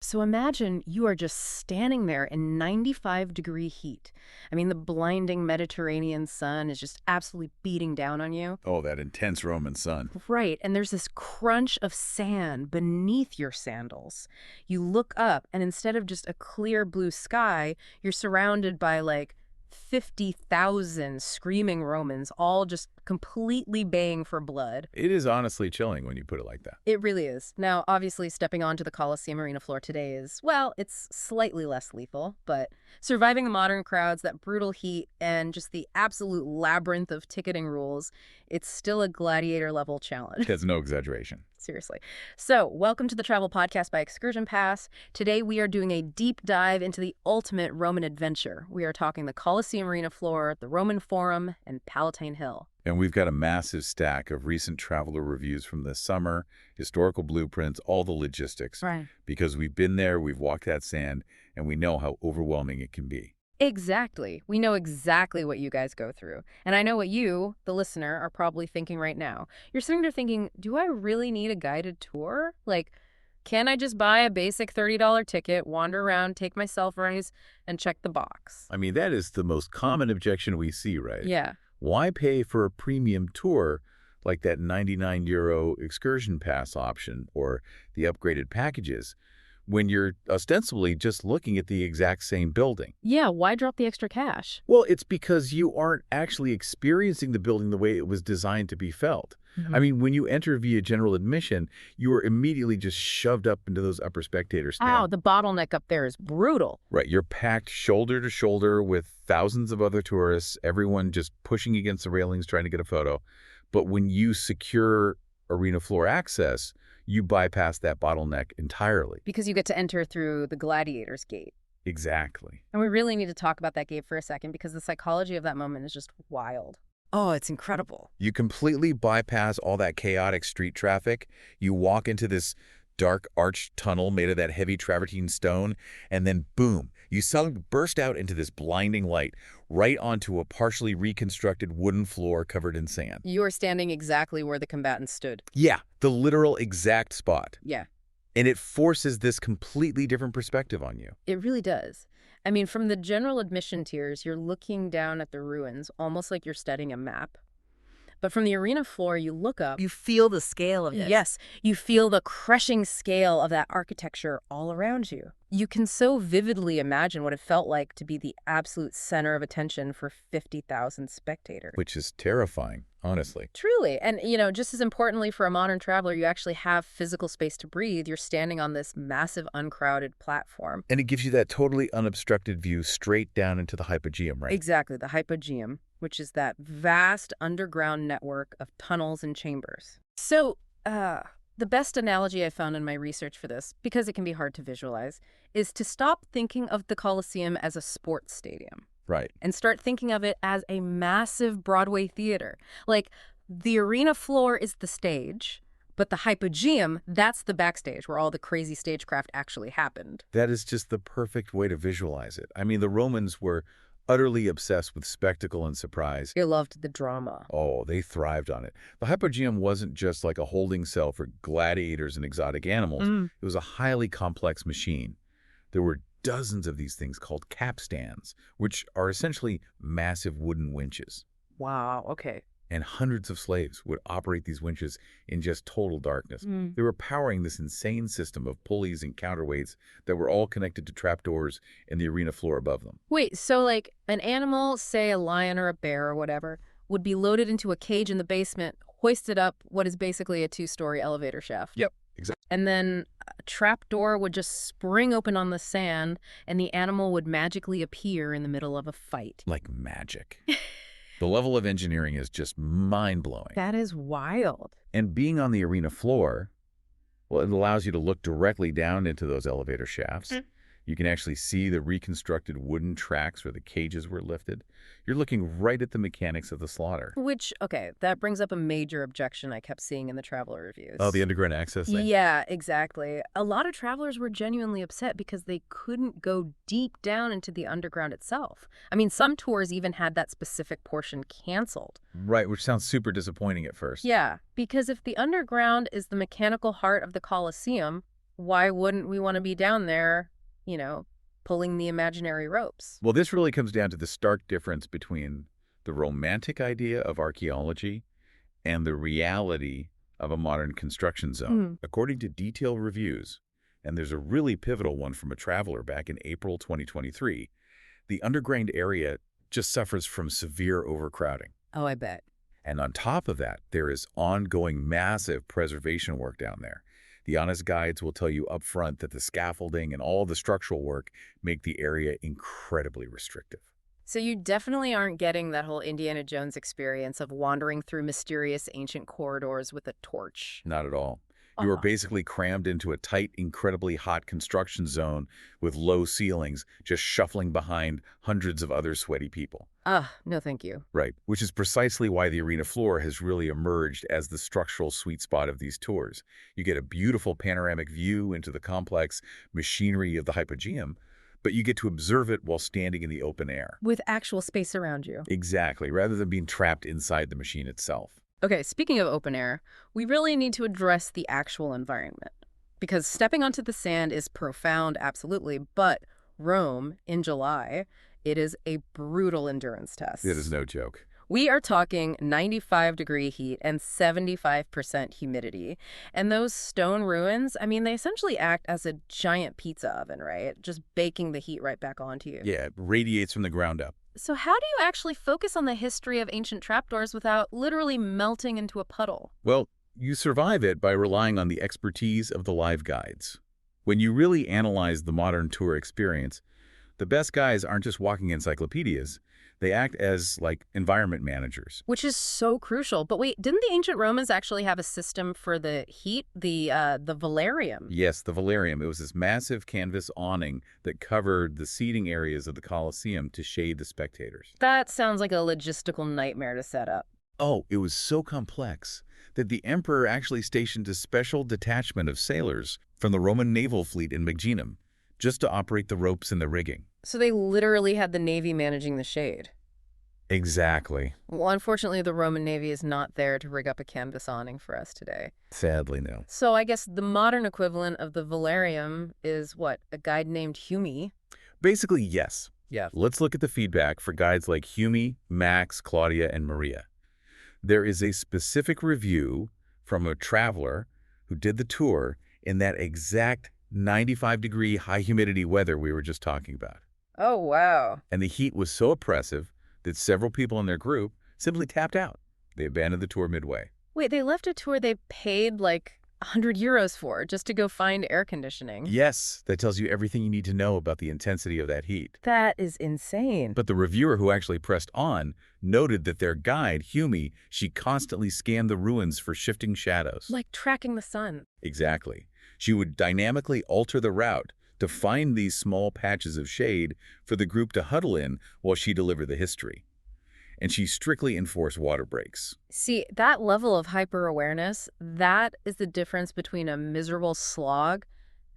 So imagine you are just standing there in 95-degree heat. I mean, the blinding Mediterranean sun is just absolutely beating down on you. Oh, that intense Roman sun. Right, and there's this crunch of sand beneath your sandals. You look up, and instead of just a clear blue sky, you're surrounded by like 50,000 screaming Romans, all just completely baying for blood. It is honestly chilling when you put it like that. It really is. Now, obviously, stepping onto the Colosseum Arena floor today is, well, it's slightly less lethal, but surviving the modern crowds, that brutal heat, and just the absolute labyrinth of ticketing rules, it's still a gladiator-level challenge. That's no exaggeration. Seriously. So, welcome to the Travel Podcast by ExcursionPass. Today, we are doing a deep dive into the ultimate Roman adventure. We are talking the Colosseum Arena floor, the Roman Forum, and Palatine Hill. And we've got a massive stack of recent traveler reviews from this summer, historical blueprints, all the logistics. Right. Because we've been there, we've walked that sand, and we know how overwhelming it can be. Exactly. We know exactly what you guys go through. And I know what you, the listener, are probably thinking right now. You're sitting there thinking, do I really need a guided tour? Like, can I just buy a basic $30 ticket, wander around, take my selfies, and check the box? I mean, that is the most common objection we see, right? Yeah. Why pay for a premium tour like that €99 ExcursionPass option or the upgraded packages when you're ostensibly just looking at the exact same building? Yeah, why drop the extra cash? Well, it's because you aren't actually experiencing the building the way it was designed to be felt. I mean, when you enter via general admission, you are immediately just shoved up into those upper spectator stands. Wow, the bottleneck up there is brutal. Right, you're packed shoulder to shoulder with thousands of other tourists, everyone just pushing against the railings trying to get a photo. But when you secure arena floor access, you bypass that bottleneck entirely. Because you get to enter through the gladiators gate. Exactly. And we really need to talk about that gate for a second because the psychology of that moment is just wild. Oh, it's incredible. You completely bypass all that chaotic street traffic. You walk into this dark arched tunnel made of that heavy travertine stone, and then boom, you suddenly burst out into this blinding light right onto a partially reconstructed wooden floor covered in sand. You're standing exactly where the combatants stood. Yeah, the literal exact spot. Yeah. And it forces this completely different perspective on you. It really does. I mean, from the general admission tiers, you're looking down at the ruins, almost like you're studying a map. But from the arena floor, you look up. You feel the scale of this. Yes, you feel the crushing scale of that architecture all around you. You can so vividly imagine what it felt like to be the absolute center of attention for 50,000 spectators. Which is terrifying, honestly. Truly. And, just as importantly for a modern traveler, you actually have physical space to breathe. You're standing on this massive, uncrowded platform. And it gives you that totally unobstructed view straight down into the hypogeum, right? Exactly, the hypogeum, which is that vast underground network of tunnels and chambers. So, the best analogy I found in my research for this, because it can be hard to visualize, is to stop thinking of the Colosseum as a sports stadium. Right. And start thinking of it as a massive Broadway theater. Like, the arena floor is the stage, but the hypogeum, that's the backstage where all the crazy stagecraft actually happened. That is just the perfect way to visualize it. I mean, the Romans were utterly obsessed with spectacle and surprise. They loved the drama. Oh, they thrived on it. The hypogeum wasn't just like a holding cell for gladiators and exotic animals. It was a highly complex machine. There were dozens of these things called capstans, which are essentially massive wooden winches. Wow, okay. And hundreds of slaves would operate these winches in just total darkness. They were powering this insane system of pulleys and counterweights that were all connected to trapdoors in the arena floor above them. Wait, so like an animal, say a lion or a bear or whatever, would be loaded into a cage in the basement, hoisted up what is basically a 2-story elevator shaft. Yep, exactly. And then a trapdoor would just spring open on the sand, and the animal would magically appear in the middle of a fight. Like magic. The level of engineering is just mind-blowing. That is wild. And being on the arena floor, well, it allows you to look directly down into those elevator shafts. You can actually see the reconstructed wooden tracks where the cages were lifted. You're looking right at the mechanics of the slaughter. Which, okay, that brings up a major objection I kept seeing in the traveler reviews. Oh, the underground access thing? Yeah, exactly. A lot of travelers were genuinely upset because they couldn't go deep down into the underground itself. I mean, some tours even had that specific portion canceled. Right, which sounds super disappointing at first. Yeah, because if the underground is the mechanical heart of the Colosseum, why wouldn't we want to be down there, pulling the imaginary ropes? Well, this really comes down to the stark difference between the romantic idea of archaeology and the reality of a modern construction zone. Hmm. According to detailed reviews, and there's a really pivotal one from a traveler back in April 2023, the underground area just suffers from severe overcrowding. Oh, I bet. And on top of that, there is ongoing massive preservation work down there. The honest guides will tell you up front that the scaffolding and all the structural work make the area incredibly restrictive. So you definitely aren't getting that whole Indiana Jones experience of wandering through mysterious ancient corridors with a torch. Not at all. You are basically crammed into a tight, incredibly hot construction zone with low ceilings, just shuffling behind hundreds of other sweaty people. No thank you. Right, which is precisely why the arena floor has really emerged as the structural sweet spot of these tours. You get a beautiful panoramic view into the complex machinery of the hypogeum, but you get to observe it while standing in the open air. With actual space around you. Exactly, rather than being trapped inside the machine itself. Okay, speaking of open air, we really need to address the actual environment. Because stepping onto the sand is profound, absolutely, but Rome, in July, it is a brutal endurance test. It is no joke. We are talking 95-degree heat and 75% humidity. And those stone ruins, I mean, they essentially act as a giant pizza oven, right? Just baking the heat right back onto you. Yeah, it radiates from the ground up. So how do you actually focus on the history of ancient trapdoors without literally melting into a puddle? Well, you survive it by relying on the expertise of the live guides. When you really analyze the modern tour experience, the best guys aren't just walking encyclopedias. They act as, like, environment managers. Which is so crucial. But wait, didn't the ancient Romans actually have a system for the heat, the velarium? Yes, the velarium. It was this massive canvas awning that covered the seating areas of the Colosseum to shade the spectators. That sounds like a logistical nightmare to set up. Oh, it was so complex that the emperor actually stationed a special detachment of sailors from the Roman naval fleet in Maginum just to operate the ropes and the rigging. So they literally had the Navy managing the shade. Exactly. Well, unfortunately, the Roman Navy is not there to rig up a canvas awning for us today. Sadly, no. So I guess the modern equivalent of the velarium is what, a guide named Hume? Basically, yes. Yeah. Let's look at the feedback for guides like Hume, Max, Claudia, and Maria. There is a specific review from a traveler who did the tour in that exact 95-degree high humidity weather we were just talking about. Oh, wow. And the heat was so oppressive that several people in their group simply tapped out. They abandoned the tour midway. Wait, they left a tour they paid like 100 euros for just to go find air conditioning? Yes, that tells you everything you need to know about the intensity of that heat. That is insane. But the reviewer who actually pressed on noted that their guide, Hume, she constantly scanned the ruins for shifting shadows. Like tracking the sun. Exactly. She would dynamically alter the route to find these small patches of shade for the group to huddle in while she delivered the history. And she strictly enforced water breaks. See, that level of hyper-awareness, that is the difference between a miserable slog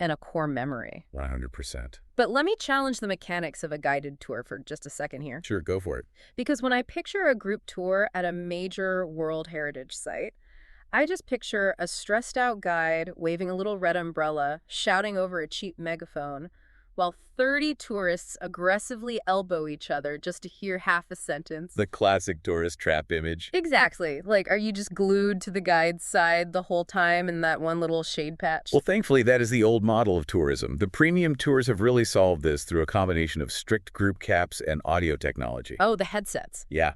and a core memory. 100%. But let me challenge the mechanics of a guided tour for just a second here. Sure, go for it. Because when I picture a group tour at a major World Heritage site, I just picture a stressed-out guide waving a little red umbrella, shouting over a cheap megaphone, while 30 tourists aggressively elbow each other just to hear half a sentence. The classic tourist trap image. Exactly. Like, are you just glued to the guide's side the whole time in that one little shade patch? Well, thankfully, that is the old model of tourism. The premium tours have really solved this through a combination of strict group caps and audio technology. Oh, the headsets. Yeah.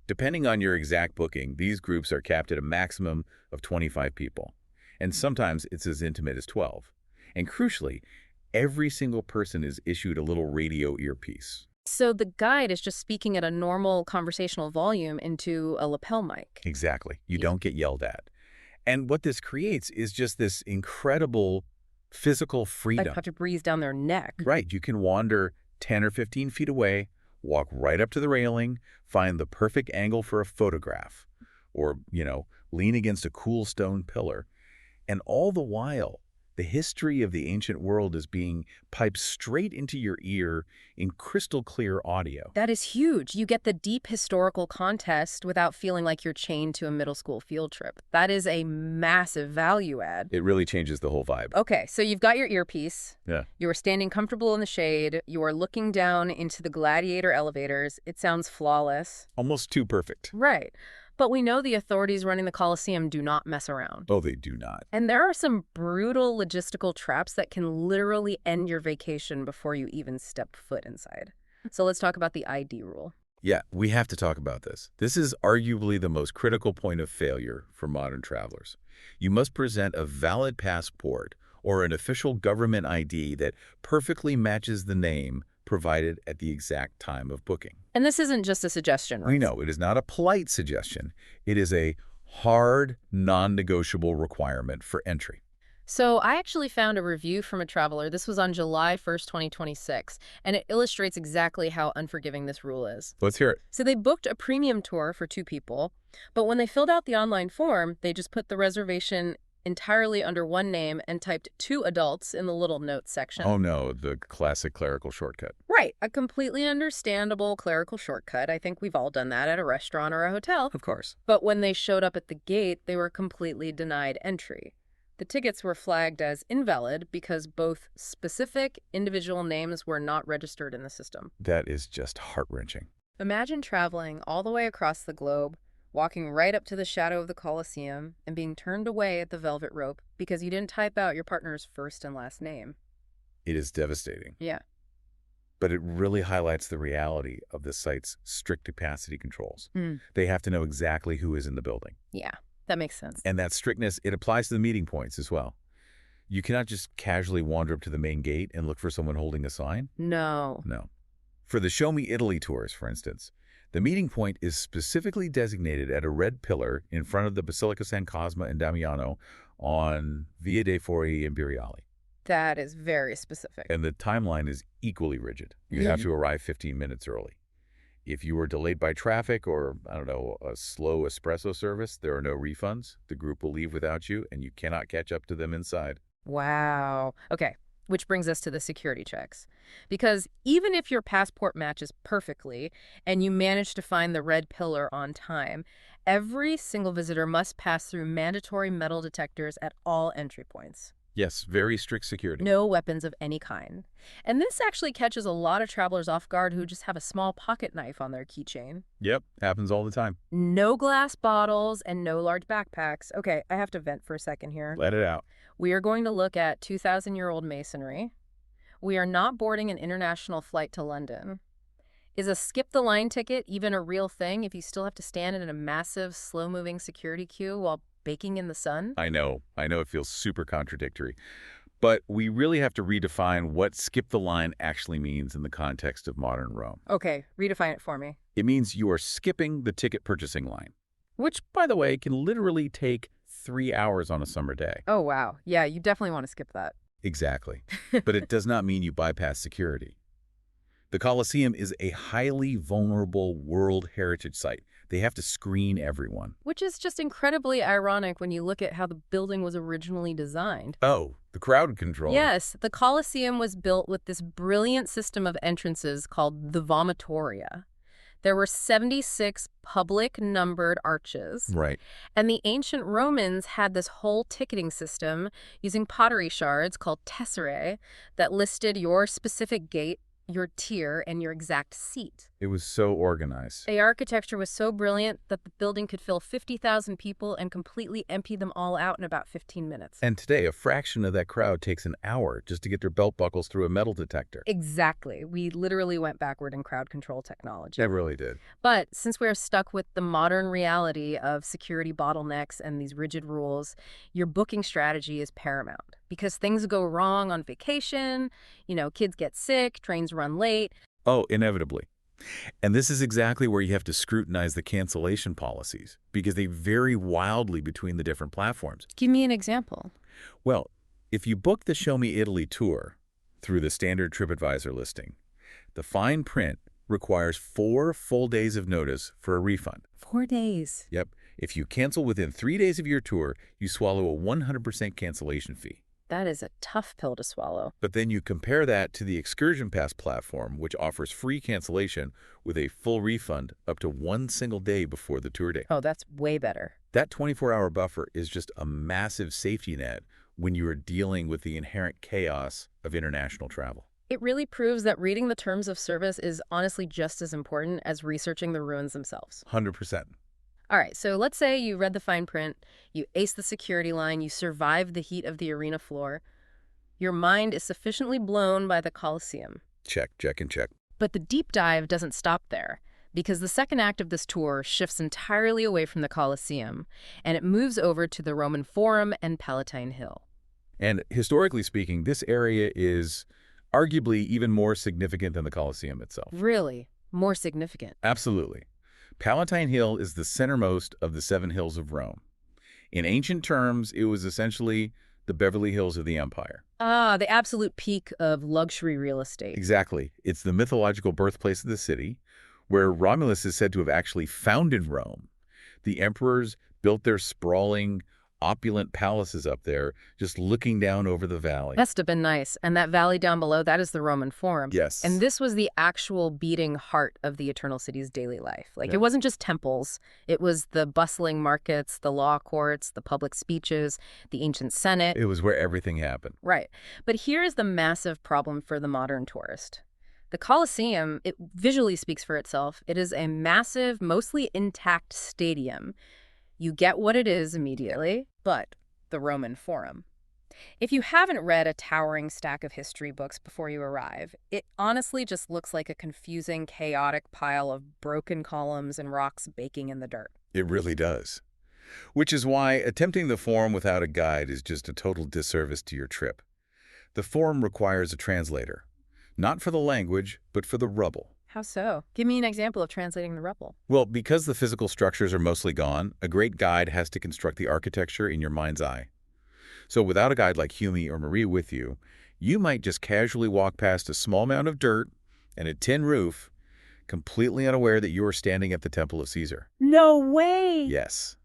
Depending on your exact booking, these groups are capped at a maximum of 25 people. And sometimes it's as intimate as 12. And crucially, every single person is issued a little radio earpiece. So the guide is just speaking at a normal conversational volume into a lapel mic. Exactly. You don't get yelled at. And what this creates is just this incredible physical freedom. Like have to breathe down their neck. Right. You can wander 10 or 15 feet away, walk right up to the railing, find the perfect angle for a photograph, or, lean against a cool stone pillar. And all the while, The history of the ancient world is being piped straight into your ear in crystal clear audio. That is huge. You get the deep historical context without feeling like you're chained to a middle school field trip. That is a massive value add. It really changes the whole vibe. Okay, so you've got your earpiece. Yeah. You are standing comfortable in the shade. You are looking down into the gladiator elevators. It sounds flawless. Almost too perfect. Right. But we know the authorities running the Colosseum do not mess around. Oh, they do not. And there are some brutal logistical traps that can literally end your vacation before you even step foot inside. So let's talk about the ID rule. Yeah, we have to talk about this. This is arguably the most critical point of failure for modern travelers. You must present a valid passport or an official government ID that perfectly matches the name provided at the exact time of booking. And this isn't just a suggestion, right? We know it is not a polite suggestion. It is a hard, non-negotiable requirement for entry. So I actually found a review from a traveler. This was on July 1st, 2026, and it illustrates exactly how unforgiving this rule is. Let's hear it. So they booked a premium tour for 2 people, but when they filled out the online form, they just put the reservation entirely under one name and typed 2 adults in the little notes section. Oh no, the classic clerical shortcut. Right, a completely understandable clerical shortcut. I think we've all done that at a restaurant or a hotel. Of course. But when they showed up at the gate, they were completely denied entry. The tickets were flagged as invalid because both specific individual names were not registered in the system. That is just heart-wrenching. Imagine traveling all the way across the globe, walking right up to the shadow of the Colosseum, and being turned away at the velvet rope because you didn't type out your partner's first and last name. It is devastating. Yeah. But it really highlights the reality of the site's strict capacity controls. They have to know exactly who is in the building. Yeah, that makes sense. And that strictness, it applies to the meeting points as well. You cannot just casually wander up to the main gate and look for someone holding a sign. No. No. For the Show Me Italy tours, for instance, the meeting point is specifically designated at a red pillar in front of the Basilica San Cosma and Damiano on Via dei Fori Imperiali. That is very specific. And the timeline is equally rigid. You have to arrive 15 minutes early. If you were delayed by traffic or, I don't know, a slow espresso service, there are no refunds. The group will leave without you, and you cannot catch up to them inside. Wow. Okay, which brings us to the security checks. Because even if your passport matches perfectly and you manage to find the red pillar on time, every single visitor must pass through mandatory metal detectors at all entry points. Yes, very strict security. No weapons of any kind. And this actually catches a lot of travelers off guard who just have a small pocket knife on their keychain. Yep, happens all the time. No glass bottles and no large backpacks. Okay, I have to vent for a second here. Let it out. We are going to look at 2,000-year-old masonry. We are not boarding an international flight to London. Is a skip-the-line ticket even a real thing if you still have to stand in a massive, slow-moving security queue while baking in the sun? I know it feels super contradictory. But we really have to redefine what skip the line actually means in the context of modern Rome. Okay, redefine it for me. It means you are skipping the ticket purchasing line, which, by the way, can literally take 3 hours on a summer day. Oh, wow. Yeah, you definitely want to skip that. Exactly. But it does not mean you bypass security. The Colosseum is a highly vulnerable World Heritage Site. They have to screen everyone. Which is just incredibly ironic when you look at how the building was originally designed. Oh, the crowd control. Yes, the Colosseum was built with this brilliant system of entrances called the vomitoria. There were 76 public numbered arches. Right. And the ancient Romans had this whole ticketing system using pottery shards called tesserae that listed your specific gate, your tier, and your exact seat. It was so organized. The architecture was so brilliant that the building could fill 50,000 people and completely empty them all out in about 15 minutes. And today, a fraction of that crowd takes an hour just to get their belt buckles through a metal detector. Exactly. We literally went backward in crowd control technology. It really did. But since we're stuck with the modern reality of security bottlenecks and these rigid rules, your booking strategy is paramount. Because things go wrong on vacation, kids get sick, trains run late. Oh, inevitably. And this is exactly where you have to scrutinize the cancellation policies, because they vary wildly between the different platforms. Give me an example. Well, if you book the Show Me Italy tour through the standard TripAdvisor listing, the fine print requires 4 full days of notice for a refund. 4 days. Yep. If you cancel within 3 days of your tour, you swallow a 100% cancellation fee. That is a tough pill to swallow. But then you compare that to the ExcursionPass platform, which offers free cancellation with a full refund up to one single day before the tour day. Oh, that's way better. That 24-hour buffer is just a massive safety net when you are dealing with the inherent chaos of international travel. It really proves that reading the terms of service is honestly just as important as researching the ruins themselves. 100%. All right, so let's say you read the fine print, you ace the security line, you survive the heat of the arena floor. Your mind is sufficiently blown by the Colosseum. Check, check, and check. But the deep dive doesn't stop there, because the second act of this tour shifts entirely away from the Colosseum, and it moves over to the Roman Forum and Palatine Hill. And historically speaking, this area is arguably even more significant than the Colosseum itself. Really? More significant? Absolutely. Palatine Hill is the centermost of the seven hills of Rome. In ancient terms, it was essentially the Beverly Hills of the empire. Ah, the absolute peak of luxury real estate. Exactly. It's the mythological birthplace of the city, where Romulus is said to have actually founded Rome. The emperors built their sprawling, opulent palaces up there, just looking down over the valley. Must have been nice. And that valley down below, that is the Roman Forum. Yes. And this was the actual beating heart of the Eternal City's daily life. Like, Yeah. It wasn't just temples. It was the bustling markets, the law courts, the public speeches, the ancient Senate. It was where everything happened. Right. But here is the massive problem for the modern tourist. The Colosseum, it visually speaks for itself. It is a massive, mostly intact stadium. You get what it is immediately, but the Roman Forum. If you haven't read a towering stack of history books before you arrive, it honestly just looks like a confusing, chaotic pile of broken columns and rocks baking in the dirt. It really does. Which is why attempting the Forum without a guide is just a total disservice to your trip. The Forum requires a translator, not for the language, but for the rubble. How so? Give me an example of translating the rubble. Well, because the physical structures are mostly gone, a great guide has to construct the architecture in your mind's eye. So without a guide like Humi or Marie with you, you might just casually walk past a small mound of dirt and a tin roof, completely unaware that you are standing at the Temple of Caesar. No way! Yes.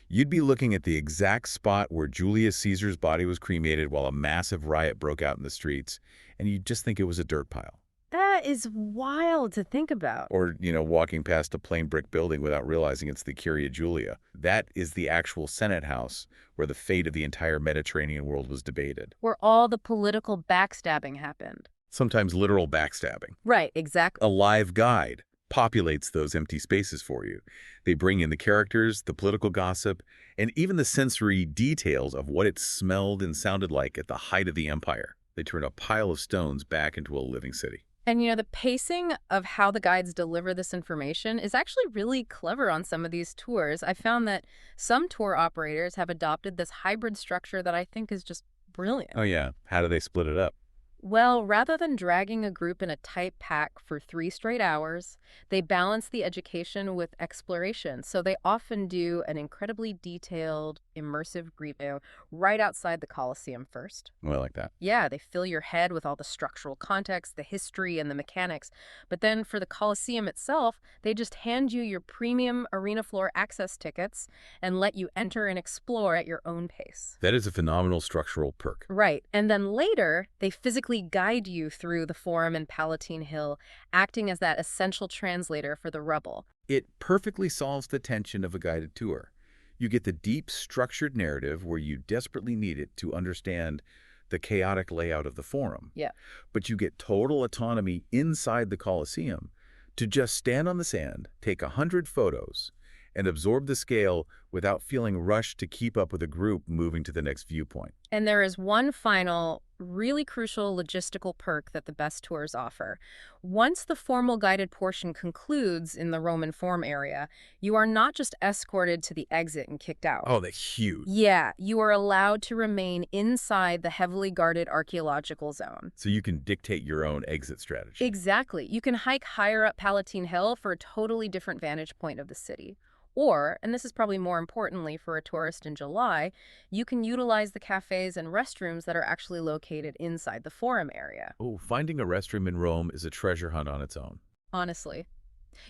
You'd be looking at the exact spot where Julius Caesar's body was cremated while a massive riot broke out in the streets, and you'd just think it was a dirt pile. That is wild to think about. Or, walking past a plain brick building without realizing it's the Curia Julia. That is the actual Senate house where the fate of the entire Mediterranean world was debated. Where all the political backstabbing happened. Sometimes literal backstabbing. Right, exactly. A live guide populates those empty spaces for you. They bring in the characters, the political gossip, and even the sensory details of what it smelled and sounded like at the height of the empire. They turn a pile of stones back into a living city. And the pacing of how the guides deliver this information is actually really clever on some of these tours. I found that some tour operators have adopted this hybrid structure that I think is just brilliant. Oh yeah, how do they split it up? Well, rather than dragging a group in a tight pack for 3 straight hours, they balance the education with exploration. So they often do an incredibly detailed, immersive briefing right outside the Colosseum first. Oh, I like that. Yeah, they fill your head with all the structural context, the history, and the mechanics. But then for the Colosseum itself, they just hand you your premium arena floor access tickets and let you enter and explore at your own pace. That is a phenomenal structural perk. Right. And then later, they physically guide you through the Forum and Palatine Hill, acting as that essential translator for the rubble. It perfectly solves the tension of a guided tour. You get the deep, structured narrative where you desperately need it to understand the chaotic layout of the Forum. Yeah. But you get total autonomy inside the Colosseum to just stand on the sand, take 100 photos, and absorb the scale without feeling rushed to keep up with a group moving to the next viewpoint. And there is one final, really crucial logistical perk that the best tours offer. Once the formal guided portion concludes in the Roman Forum area, you are not just escorted to the exit and kicked out. Oh, that's huge. Yeah, you are allowed to remain inside the heavily guarded archaeological zone. So you can dictate your own exit strategy. Exactly. You can hike higher up Palatine Hill for a totally different vantage point of the city. Or, and this is probably more importantly for a tourist in July, you can utilize the cafes and restrooms that are actually located inside the Forum area. Oh, finding a restroom in Rome is a treasure hunt on its own. Honestly.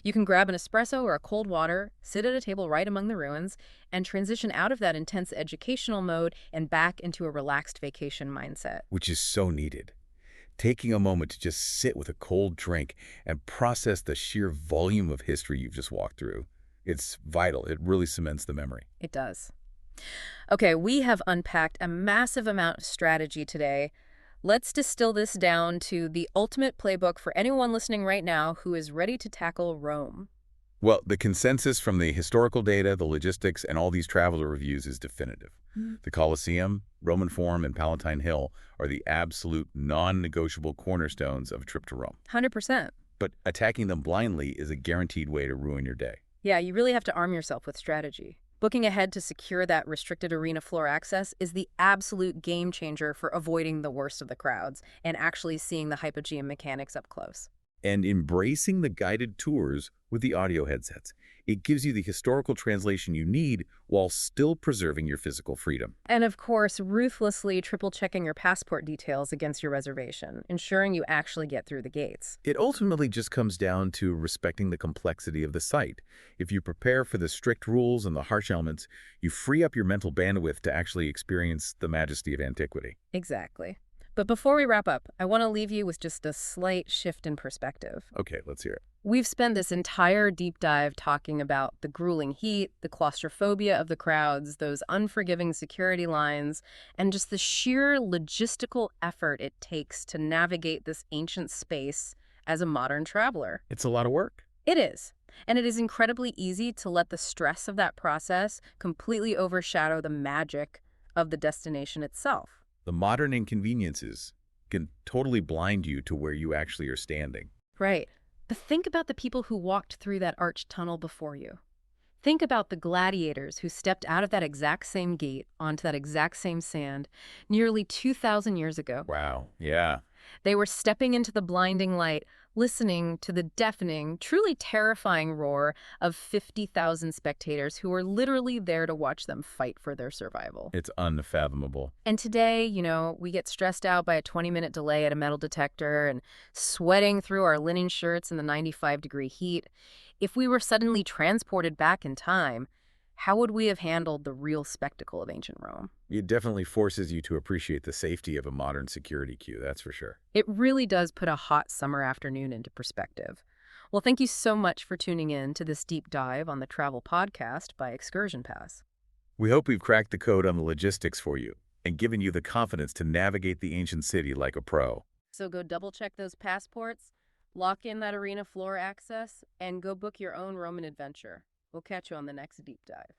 You can grab an espresso or a cold water, sit at a table right among the ruins, and transition out of that intense educational mode and back into a relaxed vacation mindset. Which is so needed. Taking a moment to just sit with a cold drink and process the sheer volume of history you've just walked through. It's vital. It really cements the memory. It does. Okay, we have unpacked a massive amount of strategy today. Let's distill this down to the ultimate playbook for anyone listening right now who is ready to tackle Rome. Well, the consensus from the historical data, the logistics, and all these traveler reviews is definitive. The Colosseum, Roman Forum, and Palatine Hill are the absolute non-negotiable cornerstones of a trip to Rome. 100%. But attacking them blindly is a guaranteed way to ruin your day. Yeah, you really have to arm yourself with strategy. Booking ahead to secure that restricted arena floor access is the absolute game changer for avoiding the worst of the crowds and actually seeing the hypogeum mechanics up close. And embracing the guided tours with the audio headsets. It gives you the historical translation you need while still preserving your physical freedom. And of course, ruthlessly triple-checking your passport details against your reservation, ensuring you actually get through the gates. It ultimately just comes down to respecting the complexity of the site. If you prepare for the strict rules and the harsh elements, you free up your mental bandwidth to actually experience the majesty of antiquity. Exactly. But before we wrap up, I want to leave you with just a slight shift in perspective. Okay, let's hear it. We've spent this entire deep dive talking about the grueling heat, the claustrophobia of the crowds, those unforgiving security lines, and just the sheer logistical effort it takes to navigate this ancient space as a modern traveler. It's a lot of work. It is. And it is incredibly easy to let the stress of that process completely overshadow the magic of the destination itself. The modern inconveniences can totally blind you to where you actually are standing. Right. But think about the people who walked through that arched tunnel before you. Think about the gladiators who stepped out of that exact same gate onto that exact same sand nearly 2,000 years ago. Wow, yeah. They were stepping into the blinding light, listening to the deafening, truly terrifying roar of 50,000 spectators who were literally there to watch them fight for their survival. It's unfathomable. And today, we get stressed out by a 20-minute delay at a metal detector and sweating through our linen shirts in the 95-degree heat. If we were suddenly transported back in time, how would we have handled the real spectacle of ancient Rome? It definitely forces you to appreciate the safety of a modern security queue, that's for sure. It really does put a hot summer afternoon into perspective. Well, thank you so much for tuning in to this deep dive on the travel podcast by ExcursionPass. We hope we've cracked the code on the logistics for you and given you the confidence to navigate the ancient city like a pro. So go double-check those passports, lock in that arena floor access, and go book your own Roman adventure. We'll catch you on the next deep dive.